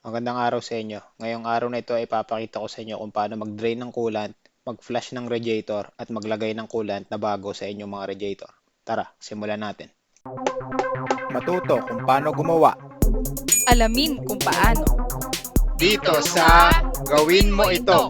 Magandang araw sa inyo. Ngayong araw na ito ay ipapakita ko sa inyo kung paano mag-drain ng coolant, mag-flush ng radiator at maglagay ng coolant na bago sa inyong mga radiator. Tara, simulan natin. Matuto kung paano gumawa Alamin kung paano. dito sa Gawin Mo Ito.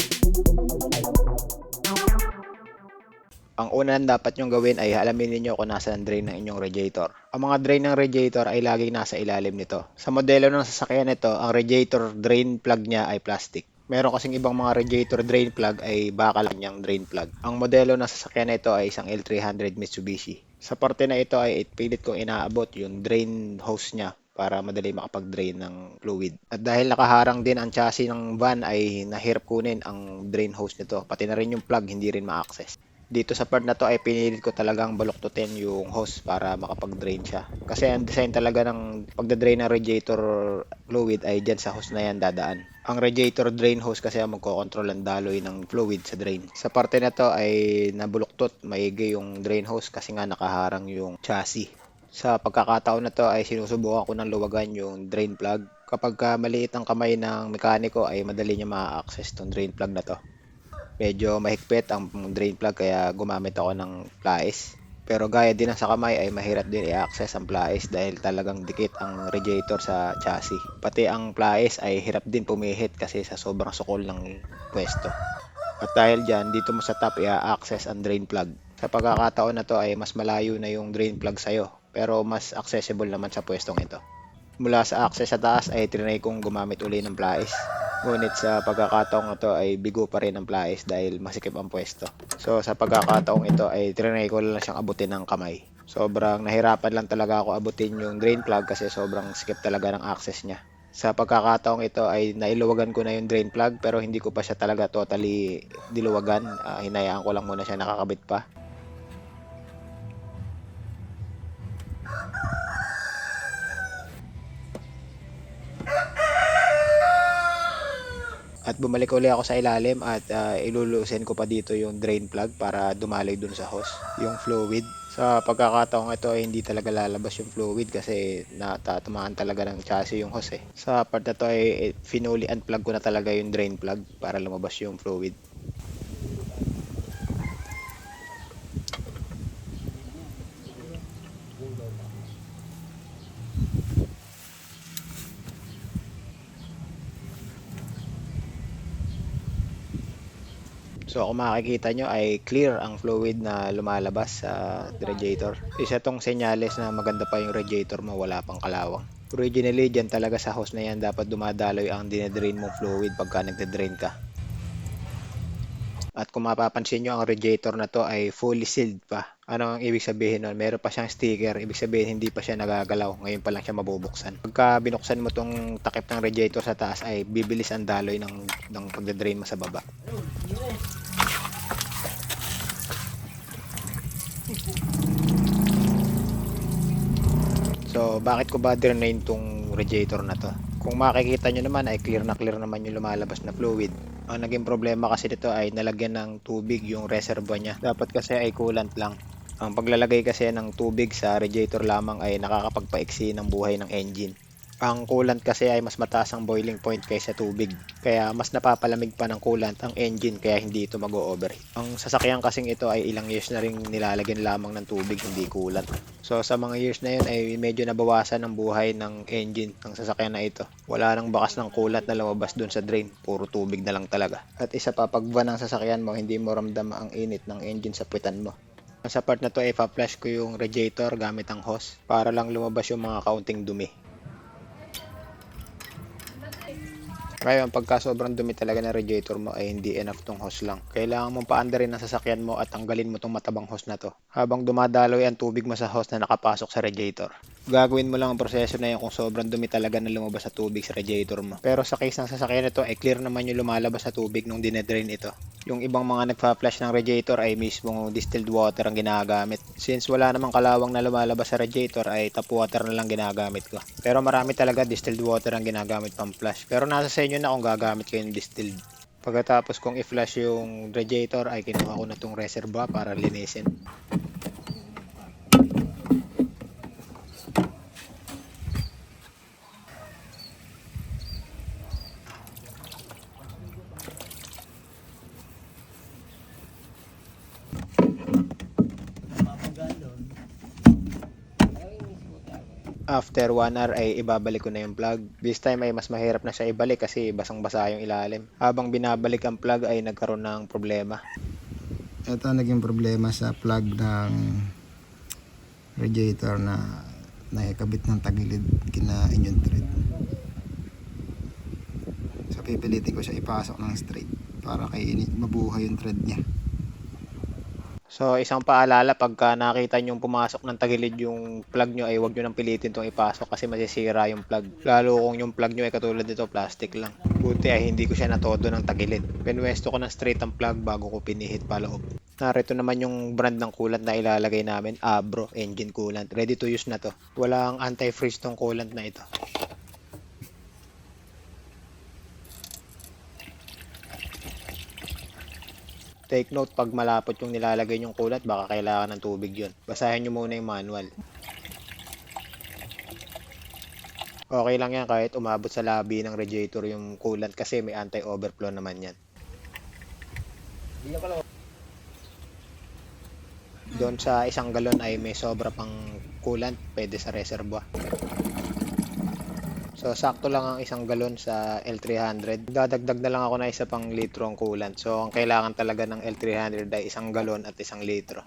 Ang una na dapat nyong gawin ay alamin ninyo kung nasa ang drain ng inyong radiator. Ang mga drain ng radiator ay laging nasa ilalim nito. Sa modelo ng sasakyan nito, ang radiator drain plug niya ay plastic. Meron kasing ibang mga radiator drain plug ay bakal niyang drain plug. Ang modelo ng sasakyan nito ay isang L300 Mitsubishi. Sa parte na ito ay pilit kong inaabot yung drain hose niya para madali makapag-drain ng fluid. At dahil nakaharang din ang chassis ng van ay nahirap kunin ang drain hose nito. Pati na rin yung plug hindi rin ma-access. Dito sa part na to ay pinilit ko talagang baluktutin yung hose para makapag-drain siya. Kasi ang design talaga ng pagda-drain ng radiator fluid ay dyan sa hose na yan dadaan. Ang radiator drain hose kasi ang magkocontrol ang daloy ng fluid sa drain. Sa parte na to ay nabuluktot maigi yung drain hose kasi nga nakaharang yung chassis. Sa pagkakataon na to ay sinusubukan ko ng luwagan yung drain plug. Kapag maliit ang kamay ng mekaniko ay madali niya ma-access tong drain plug na to. Medyo mahigpit ang drain plug kaya gumamit ako ng pliers. Pero gaya din ng sa kamay ay mahirap din i-access ang pliers dahil talagang dikit ang radiator sa chassis. Pati ang pliers ay hirap din pumihit kasi sa sobrang sukol ng pwesto. At dahil dyan, dito mo sa top i-access ang drain plug. Sa pagkakataon na to ay mas malayo na yung drain plug sa'yo pero mas accessible naman sa pwestong ito. Mula sa access sa taas ay trinay kong gumamit uli ng pliers. Ngunit sa pagkakataong ito ay bigo pa rin ang pliers dahil masikip ang pwesto. So sa pagkakataong ito ay trinay ko lang siyang abutin ng kamay. Sobrang nahirapan lang talaga ako abutin yung drain plug kasi sobrang sikip talaga ng access niya. Sa pagkakataong ito ay nailuwagan ko na yung drain plug pero hindi ko pa siya talaga totally diluwagan. Hinayaan ko lang muna siya nakakabit pa. At bumalik uli ako sa ilalim at ilulusin ko pa dito yung drain plug para dumaloy dun sa hose, yung fluid. Sa pagkakataong ito ay hindi talaga lalabas yung fluid kasi natatamaan talaga ng chassis yung hose. Sa part na to ay finally unplug ko na talaga yung drain plug para lumabas yung fluid. So kung makikita nyo ay clear ang fluid na lumalabas sa radiator. Isa tong senyales na maganda pa yung radiator mo, wala pang kalawang. Originally, dyan talaga sa hose na yan dapat dumadaloy ang dinedrain mong fluid pagka nagde-drain ka. At kung mapapansin nyo, ang radiator na to ay fully sealed pa. Ano ang ibig sabihin nun? Meron pa siyang sticker. Ibig sabihin hindi pa siya nagagalaw. Ngayon pa lang siya mabubuksan. Pagka binuksan mo tong takip ng radiator sa taas ay bibilis ang daloy ng pagdadrain mo sa baba. So, bakit ko ba drain tong radiator na to? Kung makikita nyo naman ay clear na clear naman yung lumalabas na fluid. Ang naging problema kasi dito ay nalagyan ng tubig yung reservoir niya. Dapat kasi ay coolant lang. Ang paglalagay kasi ng tubig sa radiator lamang ay nakakapagpaiksi ng buhay ng engine. Ang coolant kasi ay mas mataas ang boiling point kaysa tubig. Kaya mas napapalamig pa ng coolant ang engine kaya hindi ito mag-overheat. Ang sasakyan kasing ito ay ilang years na rin nilalagyan lamang ng tubig, hindi coolant. So sa mga years na yun ay medyo nabawasan ang buhay ng engine ng sasakyan na ito. Wala nang bakas ng coolant na lumabas dun sa drain, puro tubig na lang talaga. At isa pa, pag van ng sasakyan mo, hindi mo ramdam ang init ng engine sa puwitan mo. Sa part na to ay pa-flush ko yung radiator gamit ang hose para lang lumabas yung mga kaunting dumi. Ngayon, pagka sobrang dumi talaga ng radiator mo ay hindi enough tong hose lang. Kailangan mong paandarin ang sasakyan mo at tanggalin mo tong matabang hose na to habang dumadaloy ang tubig mo sa hose na nakapasok sa radiator. Gagawin mo lang ang proseso na yun kung sobrang dumi talaga na lumabas sa tubig sa radiator mo. Pero sa case ng sasakyan nito ay clear naman yung lumalabas sa tubig nung dinedrain ito. Yung ibang mga nagpa-flush ng radiator ay mismo distilled water ang ginagamit. Since wala namang kalawang na lumalabas sa radiator ay tap water na lang ginagamit ko. Pero marami talaga distilled water ang ginagamit pang flush. Pero nasa sa inyo na kung gagamit kayo ng distilled. Pagkatapos kong i-flush yung radiator ay kinuha ko na tong reservoir para linisin. After 1 hour ay ibabalik ko na yung plug. This time ay mas mahirap na siya ibalik kasi basang-basa yung ilalim. Habang binabalik ang plug ay nagkaroon ng problema. Ito naging problema sa plug ng radiator na nakikabit ng tagilid kina inyong thread. So pipilitin ko siya ipasok ng straight para mabuhay yung thread niya. So isang paalala, pagka nakita nyo pumasok ng tagilid yung plug nyo ay huwag nyo nang pilitin itong ipasok kasi masisira yung plug. Lalo kung yung plug nyo ay katulad nito, plastic lang. Buti ay hindi ko siya natodo ng tagilid. Pinwesto ko ng straight ang plug bago ko pinihit paloob. Narito naman yung brand ng coolant na ilalagay namin, Abro engine coolant. Ready to use na to. Walang anti-freeze tong coolant na ito. Take note, pag malapot yung nilalagay yung coolant, baka kailangan ng tubig yun. Basahin nyo muna yung manual. Okay lang yan kahit umabot sa labi ng radiator yung coolant kasi may anti-overflow naman yan. Doon sa 1 galon ay may sobra pang coolant, pwede sa reservoir. So sakto lang ang 1 galon sa L300. Dadagdag na lang ako na isa pang litro ang coolant. So ang kailangan talaga ng L300 ay 1 galon at 1 litro.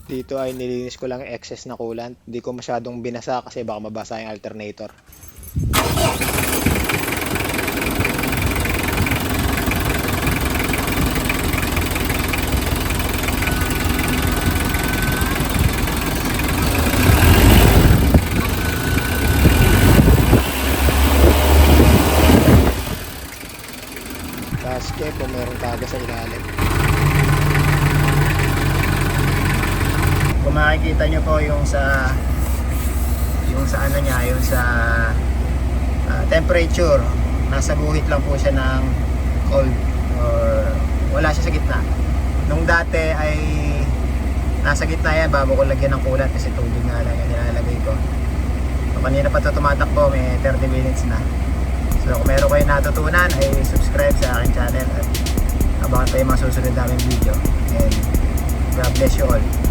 Dito ay nilinis ko lang excess na coolant. Hindi ko masyadong binasa kasi baka mabasa yung alternator. Tapos check kung merong taga sa ilalim. Kung makikita nyo po yung sa ano niya, yung sa temperature, nasa guhit lang po siya ng cold or wala siya sa gitna. Nung dati ay nasa gitna yan bago ko lagyan ng coolant kasi tubig nga lang yung nilalagay ko. So kanina pa ito tumatakbo, may 30 minutes na. So kung meron kayo natutunan ay subscribe sa aking channel at abangan pa yung mga susunod naming video. And God bless you all.